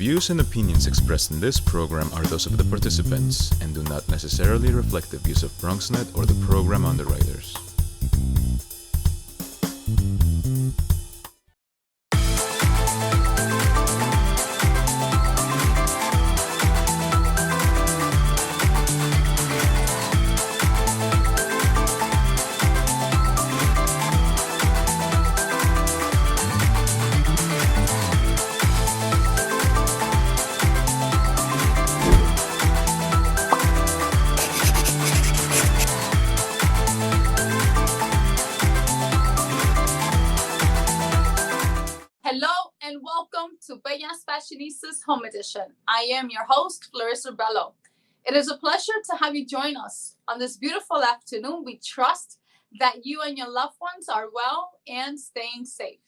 views and opinions expressed in this program are those of the participants and do not necessarily reflect the views of BronxNet or the program underwriters. Hello and welcome to Bella's Fashionistas Home Edition. I am your host, Fleriser Bello. It is a pleasure to have you join us on this beautiful afternoon. We trust that you and your loved ones are well and staying safe.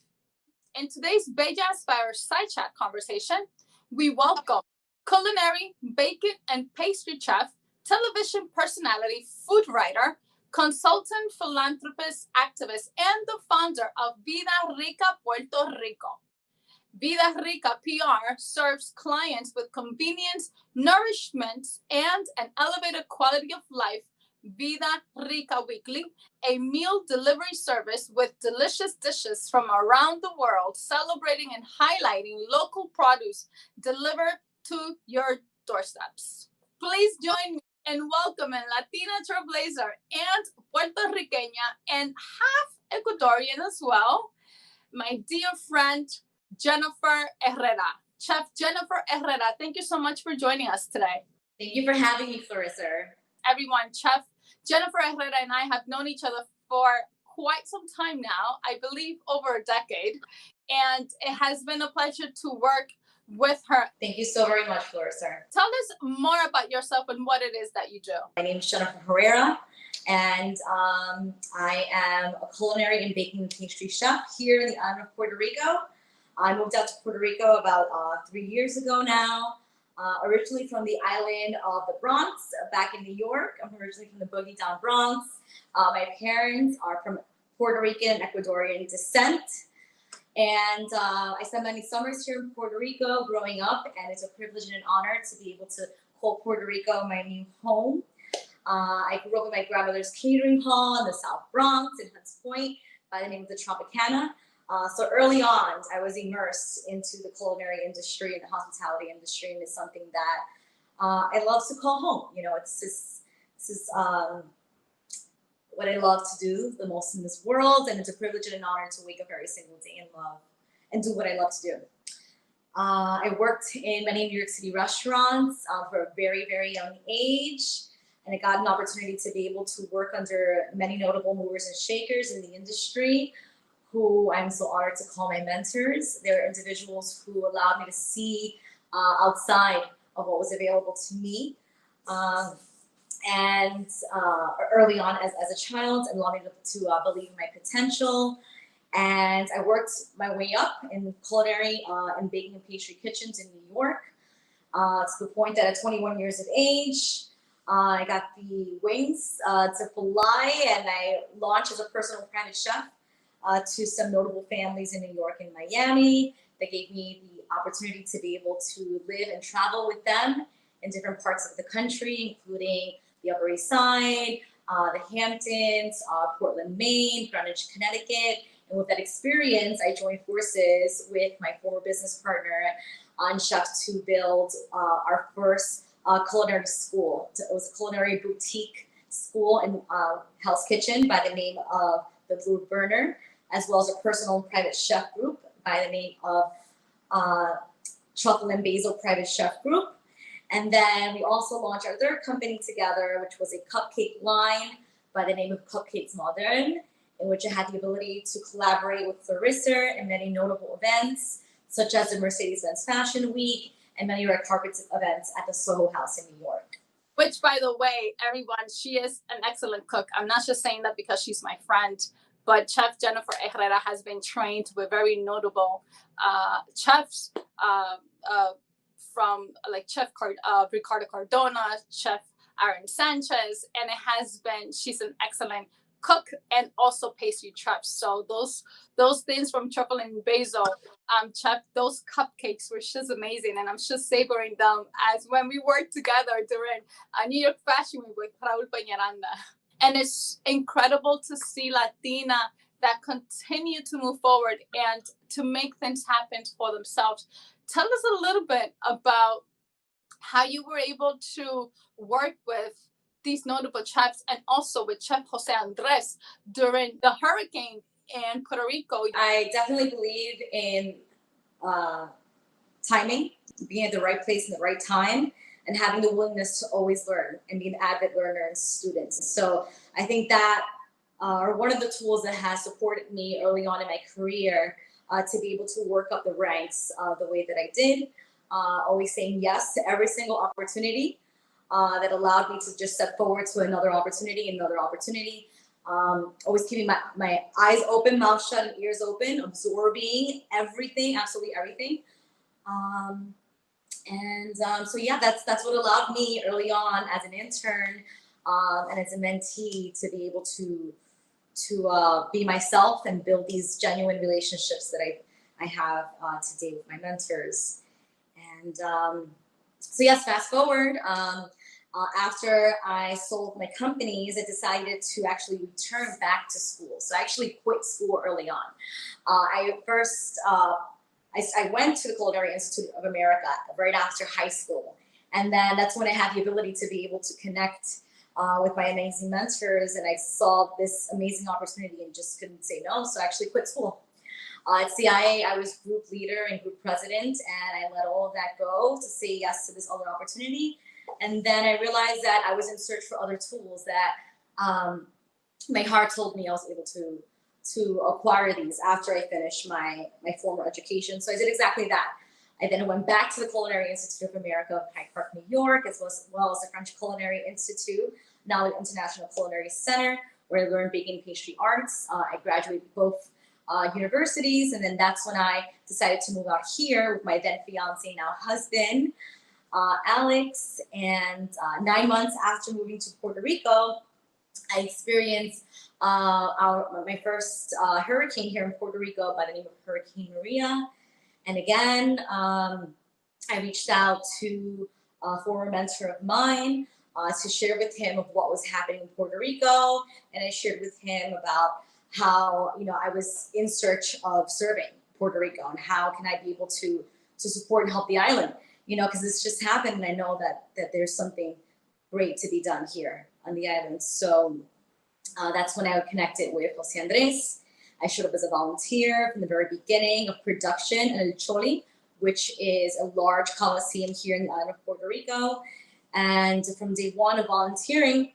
In today's Bella's Fireside Chat conversation, we welcome culinary, baking, and pastry chef, television personality, food writer, consultant, philanthropist, activist, and the founder of Vida, Rica, Puerto Rico. Vida Rica PR serves clients with convenience, nourishment, and an elevated quality of life. Vida Rica Weekly, a meal delivery service with delicious dishes from around the world, celebrating and highlighting local produce delivered to your doorsteps. Please join me in welcoming Latina trailblazer and Puerto Riqueña and half Ecuadorian as well, my dear friend, Jennifer Herrera. Chef Jennifer Herrera, thank you so much for joining us today. Thank you for having me, Fleriser. Everyone, Chef Jennifer Herrera and I have known each other for quite some time now, I believe over a decade, and it has been a pleasure to work with her. Thank you so very much, Fleriser. Tell us more about yourself and what it is that you do. My name is Jennifer Herrera, and I am a culinary and baking and pastry chef here in the island of Puerto Rico. I moved out to Puerto Rico about 3 years ago now, originally from the island of the Bronx, back in New York. I'm originally from the Boogie Down Bronx. My parents are from Puerto Rican and Ecuadorian descent. And I spent many summers here in Puerto Rico growing up, and it's a privilege and an honor to be able to call Puerto Rico my new home. I grew up in my grandmother's catering hall in the South Bronx in Hunts Point by the name of the Tropicana. So early on, I was immersed into the culinary industry and the hospitality industry, and it's something that I love to call home. You know, this is what I love to do the most in this world, and it's a privilege and an honor to wake up every single day and love and do what I love to do. I worked in many New York City restaurants for a very, very young age, and I got an opportunity to be able to work under many notable movers and shakers in the industry, who I'm so honored to call my mentors. They're individuals who allowed me to see outside of what was available to me. And early on as a child, and allowed me to believe in my potential. And I worked my way up in culinary and baking and pastry kitchens in New York, to the point that at 21 years of age, I got the wings to fly, and I launched as a personal private chef to some notable families in New York and Miami. That gave me the opportunity to be able to live and travel with them in different parts of the country, including the Upper East Side, the Hamptons, Portland, Maine, Greenwich, Connecticut. And with that experience, I joined forces with my former business partner and chef to build our first culinary school. It was a culinary boutique school in Hell's Kitchen by the name of the Blue Burner, as well as a personal and private chef group by the name of Truffle and Basil Private Chef Group. And then we also launched our third company together, which was a cupcake line by the name of Cupcakes Modern, in which I had the ability to collaborate with Fleriser in many notable events, such as the Mercedes-Benz Fashion Week and many red carpet events at the Soho House in New York. Which, by the way, everyone, she is an excellent cook. I'm not just saying that because she's my friend, but Chef Jennifer Herrera has been trained with very notable chefs from like Chef Ricardo Cardona, Chef Aaron Sanchez, and she's an excellent cook and also pastry chefs. So those things from chocolate and basil, chef, those cupcakes were just amazing, and I'm just savoring them as when we worked together during New York Fashion Week with Raúl Peñaranda. And it's incredible to see Latina that continue to move forward and to make things happen for themselves. Tell us a little bit about how you were able to work with these notable chefs and also with Chef Jose Andres during the hurricane in Puerto Rico. I definitely believe in timing, being at the right place in the right time, and having the willingness to always learn and be an avid learner and student. So I think that are one of the tools that has supported me early on in my career to be able to work up the ranks the way that I did. Always saying yes to every single opportunity that allowed me to just step forward to another opportunity. Always keeping my eyes open, mouth shut, and ears open, absorbing everything, absolutely everything. So yeah, that's what allowed me early on as an intern and as a mentee to be able to be myself and build these genuine relationships that I have today with my mentors. And so yes, fast forward. After I sold my companies, I decided to actually return back to school. So I actually quit school early on. I went to the Culinary Institute of America right after high school. And then that's when I had the ability to be able to connect with my amazing mentors. And I saw this amazing opportunity and just couldn't say no. So I actually quit school. At CIA, I was group leader and group president, and I let all of that go to say yes to this other opportunity. And then I realized that I was in search for other tools that my heart told me I was able to acquire these after I finished my former education. So I did exactly that. I then went back to the Culinary Institute of America of Hyde Park, New York, as well as the French Culinary Institute, now the International Culinary Center, where I learned baking and pastry arts. I graduated both universities, and then that's when I decided to move out here with my then fiance, now husband, Alex. And 9 months after moving to Puerto Rico, I experienced my first hurricane here in Puerto Rico by the name of Hurricane Maria. And again, I reached out to a former mentor of mine to share with him of what was happening in Puerto Rico. And I shared with him about how, I was in search of serving Puerto Rico and how can I be able to support and help the island, because this just happened. And I know that there's something great to be done here on the island. So that's when I connected with Jose Andres. I showed up as a volunteer from the very beginning of production in El Choli, which is a large coliseum here in the island of Puerto Rico. And from day one of volunteering,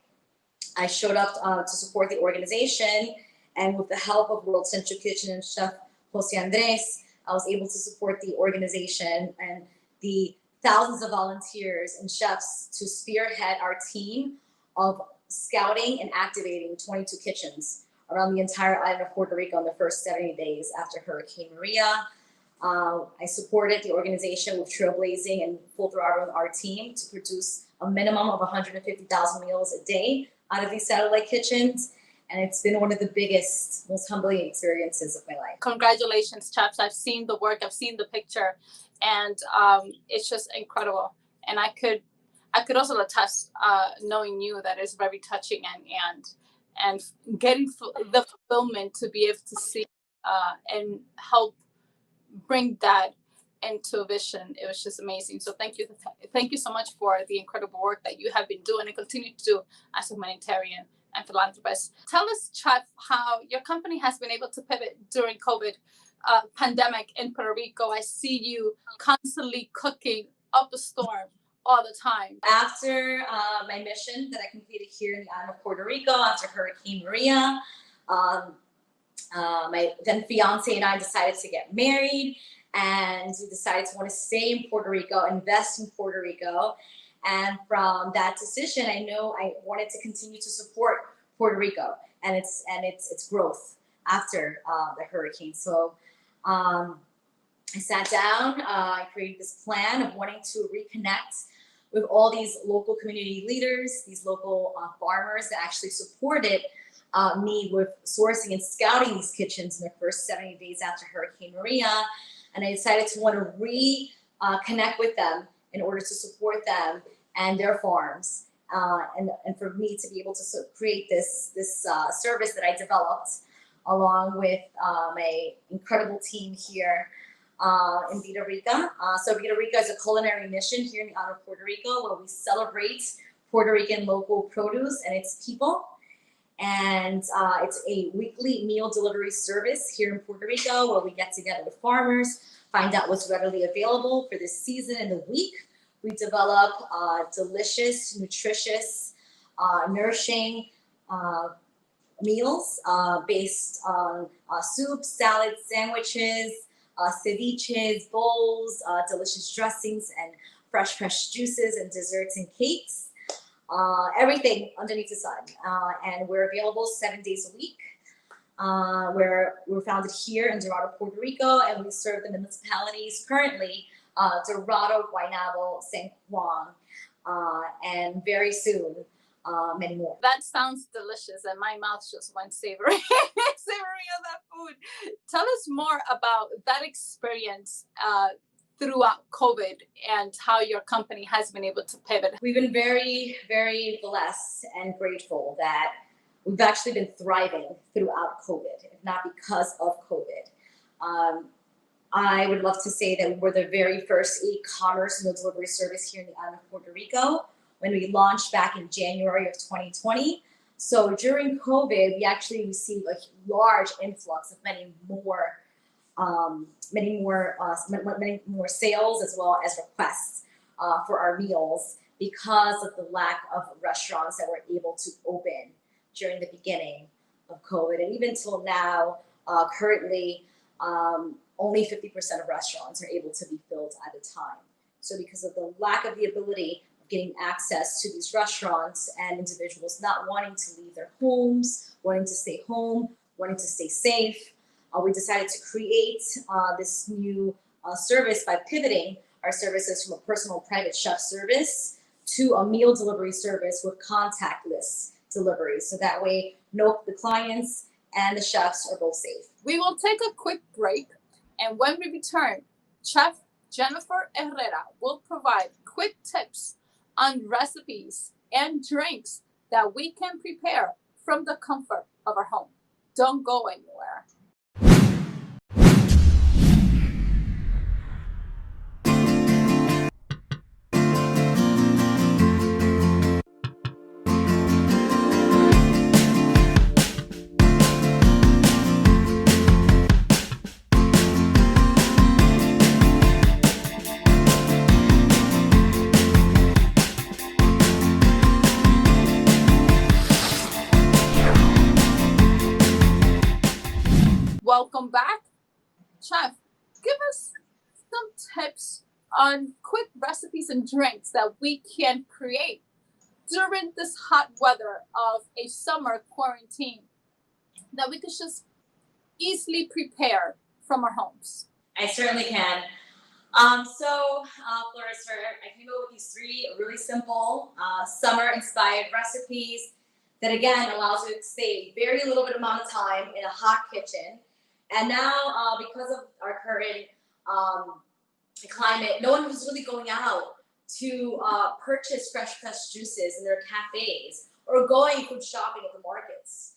I showed up to support the organization. And with the help of World Central Kitchen and Chef Jose Andres, I was able to support the organization and the thousands of volunteers and chefs to spearhead our team of scouting and activating 22 kitchens around the entire island of Puerto Rico in the first 70 days after Hurricane Maria. I supported the organization with trailblazing and full throttling our team to produce a minimum of 150,000 meals a day out of these satellite kitchens. And it's been one of the biggest, most humbling experiences of my life. Congratulations, chefs. I've seen the work, I've seen the picture, and it's just incredible. And I could also attest, knowing you, that it's very touching and getting the fulfillment to be able to see and help bring that into vision. It was just amazing. So thank you so much for the incredible work that you have been doing and continue to do as a humanitarian and philanthropist. Tell us, Chef, how your company has been able to pivot during COVID pandemic in Puerto Rico. I see you constantly cooking up a storm all the time. After my mission that I completed here in the island of Puerto Rico after Hurricane Maria, my then fiance and I decided to get married, and we decided to want to stay in Puerto Rico, invest in Puerto Rico. And from that decision, I know I wanted to continue to support Puerto Rico and its growth after the hurricane. So I sat down, I created this plan of wanting to reconnect with all these local community leaders, these local farmers that actually supported me with sourcing and scouting these kitchens in the first 70 days after Hurricane Maria. And I decided to want to reconnect with them in order to support them and their farms. And for me to be able to create this service that I developed along with my incredible team here in Vida, Rica. So Vida Rica is a culinary mission here in the honor of Puerto Rico, where we celebrate Puerto Rican local produce and its people. And it's a weekly meal delivery service here in Puerto Rico, where we get together with farmers, find out what's readily available for this season and the week. We develop delicious, nutritious, nourishing meals based on soups, salads, sandwiches, ceviches, bowls, delicious dressings, and fresh juices and desserts and cakes. Everything underneath the sun. And we're available 7 days a week. We're founded here in Dorado, Puerto Rico, and we serve the municipalities currently, Dorado, Guaynabo, San Juan, and very soon, many more. That sounds delicious, and my mouth just went savory, savory of that food. Tell us more about that experience throughout COVID and how your company has been able to pivot. We've been very, very blessed and grateful that we've actually been thriving throughout COVID, if not because of COVID. I would love to say that we were the very first e-commerce meal delivery service here in the island of Puerto Rico when we launched back in January of 2020. So during COVID, we actually received a large influx of many more sales as well as requests for our meals because of the lack of restaurants that were able to open during the beginning of COVID. And even till now, currently, only 50% of restaurants are able to be filled at a time. So because of the lack of the ability of getting access to these restaurants and individuals not wanting to leave their homes, wanting to stay home, wanting to stay safe, we decided to create this new service by pivoting our services from a personal private chef service to a meal delivery service with contactless delivery. So that way, the clients and the chefs are both safe. We will take a quick break, and when we return, Chef Jennifer Herrera will provide quick tips on recipes and drinks that we can prepare from the comfort of our home. Don't go anywhere. Welcome back. Chef, give us some tips on quick recipes and drinks that we can create during this hot weather of a summer quarantine that we could just easily prepare from our homes. I certainly can. Fleriser, I came up with these 3 really simple summer-inspired recipes that, again, allows you to save very little bit amount of time in a hot kitchen. And now, because of our current climate, no one was really going out to purchase fresh juices in their cafes or going food shopping at the markets,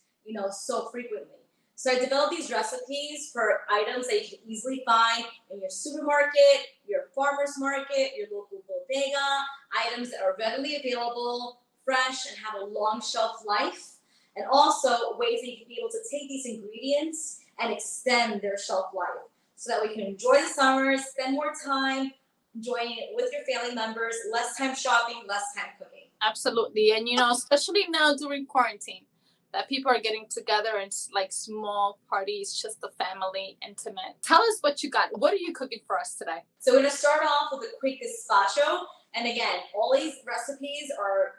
so frequently. So I developed these recipes for items that you can easily find in your supermarket, your farmer's market, your local bodega, items that are readily available, fresh, and have a long shelf life, and also ways that you can be able to take these ingredients and extend their shelf life so that we can enjoy the summers, spend more time enjoying it with your family members, less time shopping, less time cooking. Absolutely. And, especially now during quarantine, that people are getting together in like small parties, just the family, intimate. Tell us what you got. What are you cooking for us today? So we're going to start off with a quick gazpacho. And again, all these recipes are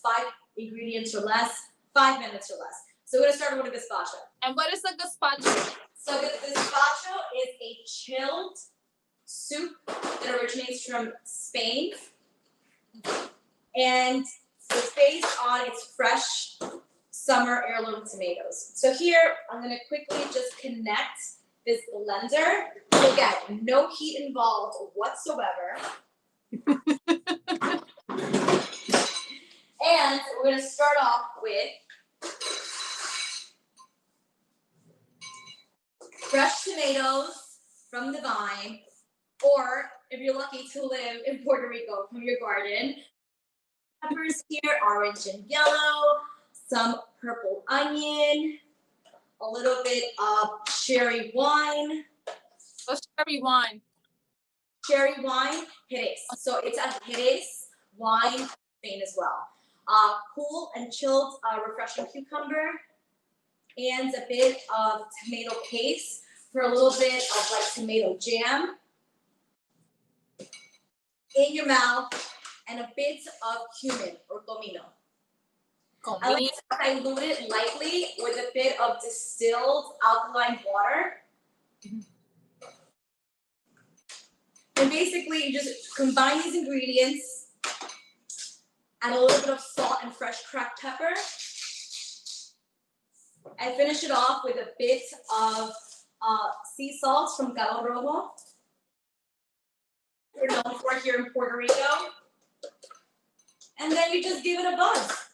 5 ingredients or less, 5 minutes or less. So we're going to start with a gazpacho. And what is a gazpacho? So the gazpacho is a chilled soup that originates from Spain. And it's based on its fresh summer heirloom tomatoes. So here, I'm gonna quickly just connect this blender. So again, no heat involved whatsoever. And we're gonna start off with fresh tomatoes from the vine, or if you're lucky to live in Puerto Rico, from your garden. Peppers here, orange and yellow, some purple onion, a little bit of cherry wine. What's cherry wine? Cherry wine, Jerez. So it's a Jerez wine Spain as well. Cool and chilled, refreshing cucumber, and a bit of tomato paste for a little bit of like tomato jam in your mouth, and a bit of cumin or comino. I like to dilute it lightly with a bit of distilled alkaline water. And basically, you just combine these ingredients, add a little bit of salt and fresh cracked pepper, and finish it off with a bit of sea salt from Cabo Rojo. We're known for here in Puerto Rico. And then you just give it a buzz.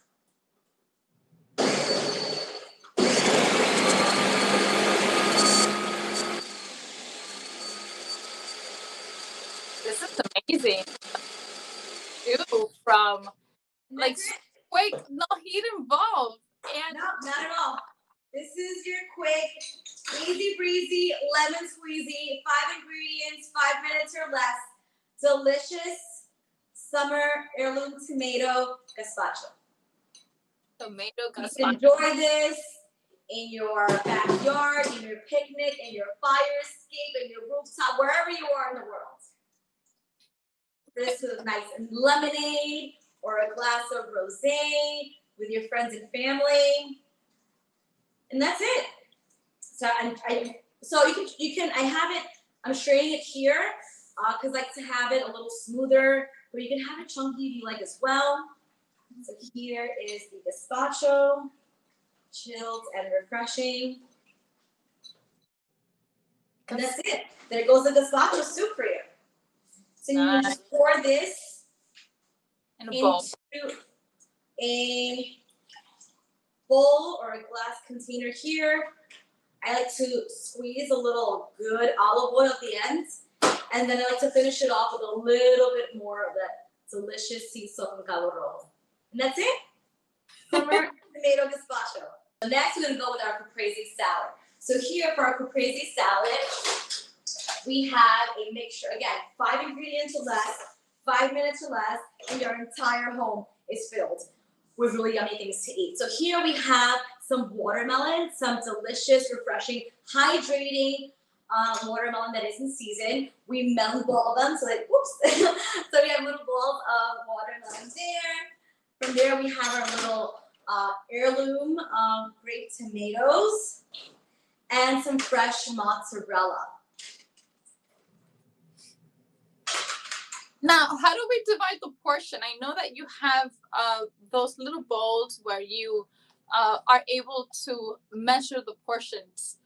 This is amazing. Ew, from like quick, no heat involved. And no, not at all. This is your quick, easy breezy, lemon squeezy, 5 ingredients, 5 minutes or less, delicious summer heirloom tomato gazpacho. Tomato gazpacho. You can enjoy this in your backyard, in your picnic, in your fire escape, in your rooftop, wherever you are in the world. This is nice and lemonade or a glass of rosé with your friends and family, and that's it. So I have it. I'm straining it here because I like to have it a little smoother, but you can have it chunky if you like as well. So here is the gazpacho, chilled and refreshing, and that's it. There goes the gazpacho soup for you. So you just pour this in a bowl. Into a bowl or a glass container here. I like to squeeze a little good olive oil at the end, and then I like to finish it off with a little bit more of that delicious sea salt from Cabo Rojo. And that's it. Summer tomato gazpacho. So next we're gonna go with our caprese salad. So here for our caprese salad, we have a mixture, again, 5 ingredients or less, 5 minutes or less, and your entire home is filled with really yummy things to eat. So here we have some watermelon, some delicious, refreshing, hydrating watermelon that is in season. We melon ball them, so like, whoops. So we have little balls of watermelon there. From there we have our little heirloom grape tomatoes and some fresh mozzarella. Now, how do we divide the portion? I know that you have those little bowls where you are able to measure the portions.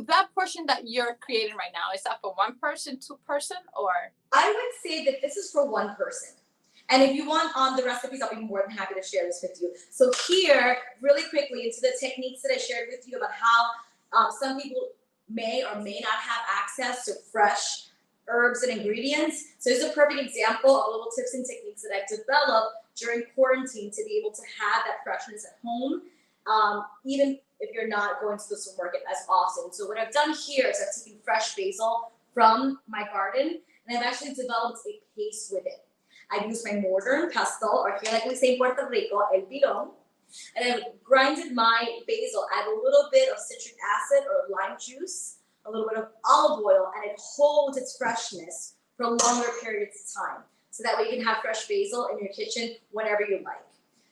That portion that you're creating right now, is that for 1 person, 2 person, or? I would say that this is for 1 person. And if you want the recipes, I'll be more than happy to share this with you. So here, really quickly, into the techniques that I shared with you about how some people may or may not have access to fresh herbs and ingredients. So this is a perfect example of little tips and techniques that I've developed during quarantine to be able to have that freshness at home, even if you're not going to the supermarket as often. So what I've done here is I've taken fresh basil from my garden, and I've actually developed a paste with it. I've used my mortar and pestle, or here like we say in Puerto Rico, el pilón, and I've grinded my basil, add a little bit of citric acid or lime juice, a little bit of olive oil, and it holds its freshness for longer periods of time. So that way you can have fresh basil in your kitchen whenever you like.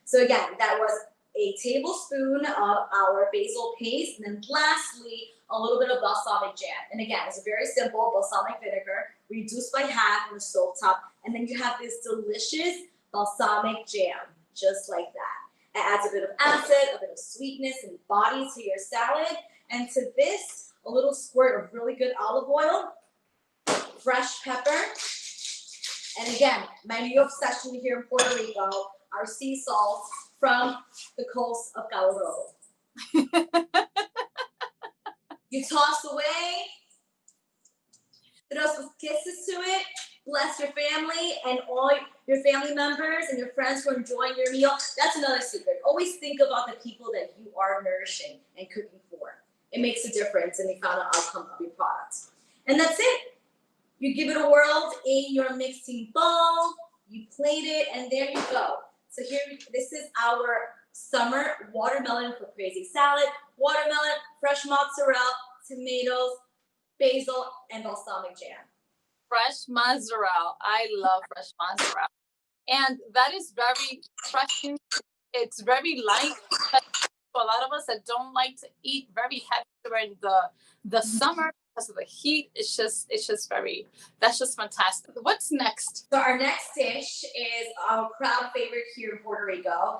So again, that was a tablespoon of our basil paste, and then lastly, a little bit of balsamic jam. And again, it's a very simple balsamic vinegar, reduced by half on the stovetop, and then you have this delicious balsamic jam, just like that. It adds a bit of acid, a bit of sweetness and body to your salad. And to this, a little squirt of really good olive oil, fresh pepper. And again, my new obsession here in Puerto Rico are sea salts from the coast of Cabo Rojo. You toss away, throw some kisses to it, bless your family and all your family members and your friends who are enjoying your meal. That's another secret. Always think about the people that you are nourishing and cooking for. It makes a difference in the final outcome of your product. And that's it. You give it a whirl in your mixing bowl, you plate it, and there you go. So here, this is our summer watermelon caprese salad. Watermelon, fresh mozzarella, tomatoes, basil, and balsamic jam. Fresh mozzarella. I love fresh mozzarella. And that is very refreshing. It's very light. For a lot of us that don't like to eat very heavy during the summer because of the heat, it's just that's just fantastic. What's next? So our next dish is our crowd favorite here in Puerto Rico.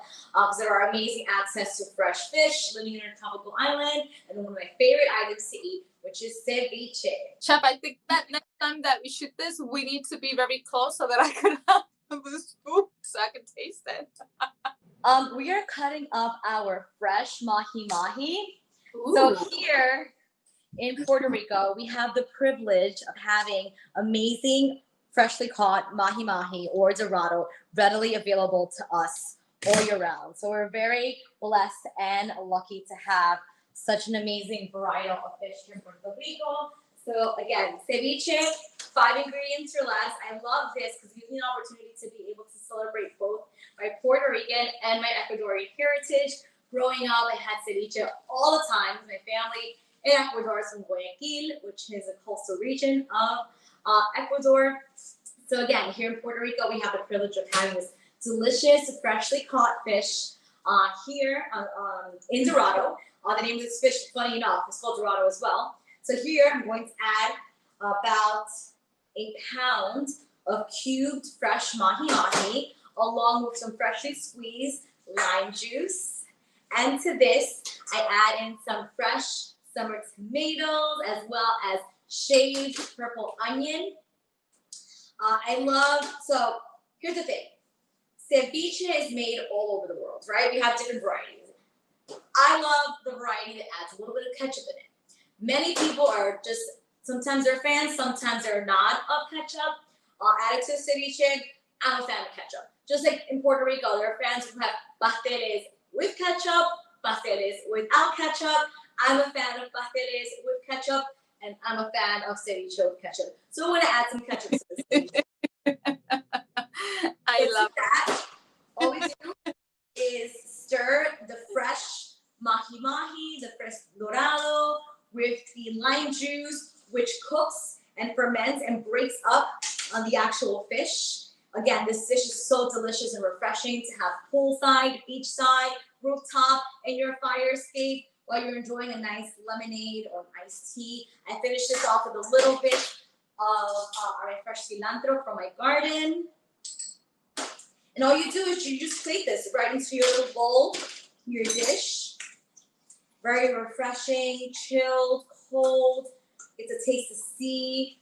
There are amazing access to fresh fish living in a tropical island, and one of my favorite items to eat, which is ceviche. Chef, I think that next time that we shoot this, we need to be very close so that I can have this food so I can taste it. We are cutting up our fresh mahi-mahi. Ooh. So here in Puerto Rico, we have the privilege of having amazing freshly caught mahi-mahi or dorado readily available to us all year round. So we're very blessed and lucky to have such an amazing variety of fish here in Puerto Rico. So again, ceviche, 5 ingredients or less. I love this because it gives me an opportunity to be able to celebrate both my Puerto Rican and my Ecuadorian heritage. Growing up, I had ceviche all the time with my family in Ecuador. It's from Guayaquil, which is a coastal region of Ecuador. So again, here in Puerto Rico, we have the privilege of having this delicious, freshly caught fish here in Dorado. The name of this fish, funny enough, is called Dorado as well. So here I'm going to add about a pound of cubed fresh mahi-mahi, along with some freshly squeezed lime juice. And to this, I add in some fresh summer tomatoes, as well as shaved purple onion. So here's the thing. Ceviche is made all over the world, right? We have different varieties. I love the variety that adds a little bit of ketchup in it. Many people are just, sometimes they're fans, sometimes they're not of ketchup. Add it to ceviche. I'm a fan of ketchup. Just like in Puerto Rico, there are fans who have pasteles with ketchup, pasteles without ketchup. I'm a fan of pasteles with ketchup, and I'm a fan of ceviche with ketchup. So we're going to add some ketchup to this ceviche. I love that. All we do is stir the fresh mahi-mahi, the fresh dorado, with the lime juice, which cooks and ferments and breaks up on the actual fish. Again, this dish is so delicious and refreshing to have poolside, beachside, rooftop, in your fire escape while you're enjoying a nice lemonade or iced tea. I finish this off with a little bit of our fresh cilantro from my garden. And all you do is you just plate this right into your little bowl, your dish. Very refreshing, chilled, cold. It's a taste of sea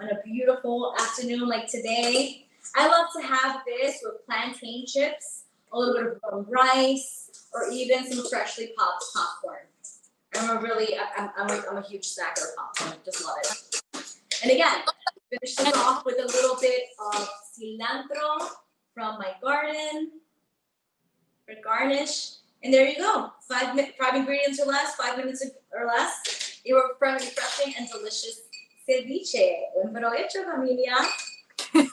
on a beautiful afternoon like today. I love to have this with plantain chips, a little bit of brown rice, or even some freshly popped popcorn. I'm a huge snacker of popcorn. Just love it. And again, finish this off with a little bit of cilantro from my garden for garnish. And there you go. 5 ingredients or less, 5 minutes or less. It were refreshing and delicious ceviche. Buen provecho, familia. Chef,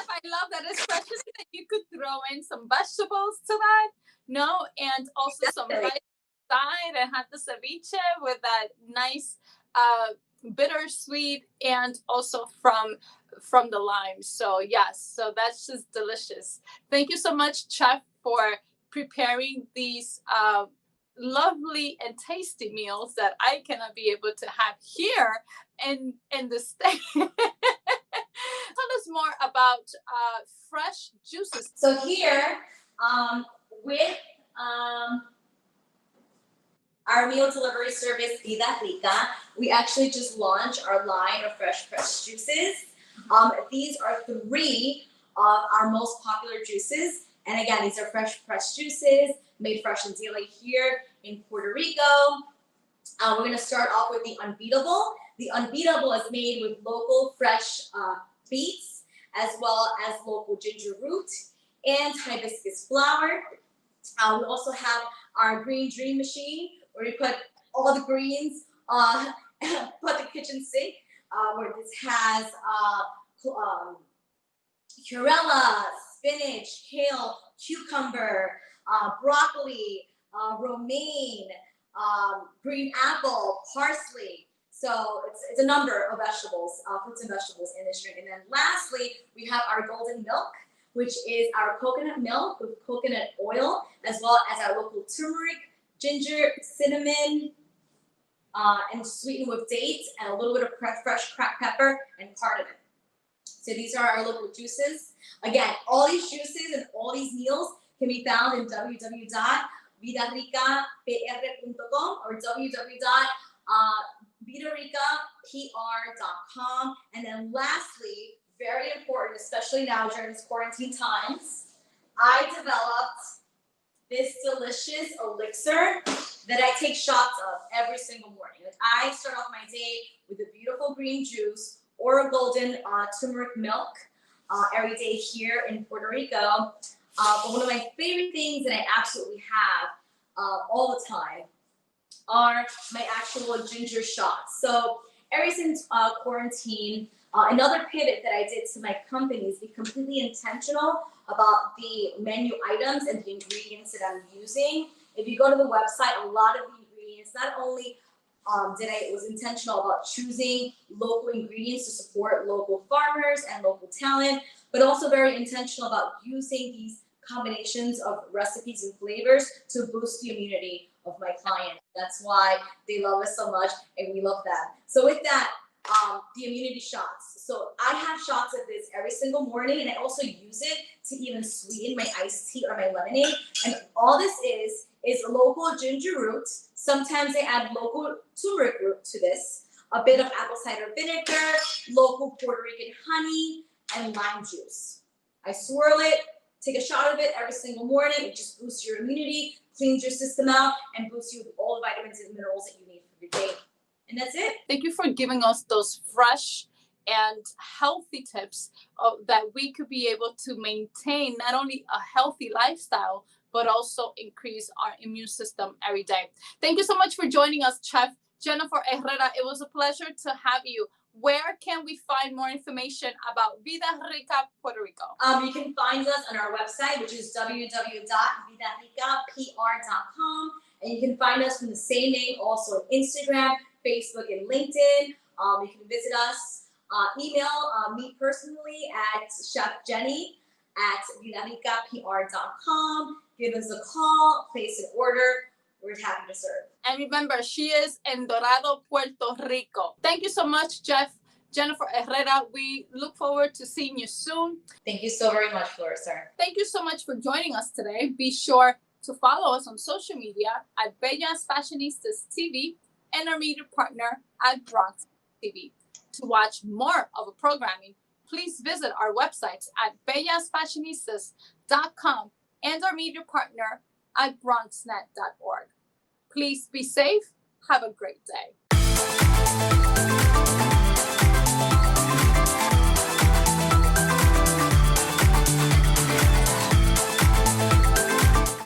I love that, especially that you could throw in some vegetables to that. No, and also some rice side and have the ceviche with that nice bittersweet and also from the lime. So yes, so that's just delicious. Thank you so much, Chef, for preparing these lovely and tasty meals that I cannot be able to have here in the state. Tell us more about fresh juices. So here, with our meal delivery service, Vida, Rica, we actually just launched our line of fresh juices. These are 3 of our most popular juices. And again, these are fresh juices made fresh and daily here in Puerto Rico. We're going to start off with the Unbeatable. The Unbeatable is made with local fresh beets, as well as local ginger root and hibiscus flower. We also have our Green Dream Machine, where we put all the greens on put the kitchen sink, where this has Herrera, spinach, kale, cucumber, broccoli, romaine, green apple, parsley. So it's a number of vegetables, fruits and vegetables in this drink. And then lastly, we have our golden milk, which is our coconut milk with coconut oil, as well as our local turmeric, ginger, cinnamon, and sweetened with dates and a little bit of fresh cracked pepper and cardamom. So these are our local juices. Again, all these juices and all these meals can be found in www.vidaricapr.com or www.vidaricapr.com. And then lastly, very important, especially now during this quarantine times, I developed this delicious elixir that I take shots of every single morning. Like, I start off my day with a beautiful green juice or a golden turmeric milk every day here in Puerto Rico. But one of my favorite things that I absolutely have all the time are my actual ginger shots. So ever since quarantine, another pivot that I did to my company is be completely intentional about the menu items and the ingredients that I'm using. If you go to the website, a lot of the ingredients, not only was intentional about choosing local ingredients to support local farmers and local talent, but also very intentional about using these combinations of recipes and flavors to boost the immunity of my clients. That's why they love us so much and we love them. So with that, the immunity shots. So I have shots of this every single morning, and I also use it to even sweeten my iced tea or my lemonade. And all this is local ginger root. Sometimes I add local turmeric root to this, a bit of apple cider vinegar, local Puerto Rican honey, and lime juice. I swirl it, take a shot of it every single morning. It just boosts your immunity, cleans your system out, and boosts you with all the vitamins and minerals that you need for your day. And that's it. Thank you for giving us those fresh and healthy tips that we could be able to maintain not only a healthy lifestyle, but also increase our immune system every day. Thank you so much for joining us, Chef Jennifer Herrera. It was a pleasure to have you. Where can we find more information about Vida Rica, Puerto Rico? You can find us on our website, which is www.vidaricapr.com. And you can find us from the same name also on Instagram, Facebook, and LinkedIn. You can visit us, email me personally at chefjenny@vidaricapr.com. Give us a call, place an order. We're happy to serve. And remember, she is in Dorado, Puerto Rico. Thank you so much, Jennifer Herrera. We look forward to seeing you soon. Thank you so very much, Fleriser. Thank you so much for joining us today. Be sure to follow us on social media at Bellas Fashionistas TV and our media partner at Bronx TV. To watch more of our programming, please visit our website at bellasfashionistas.com and our media partner at bronxnet.org. Please be safe. Have a great day.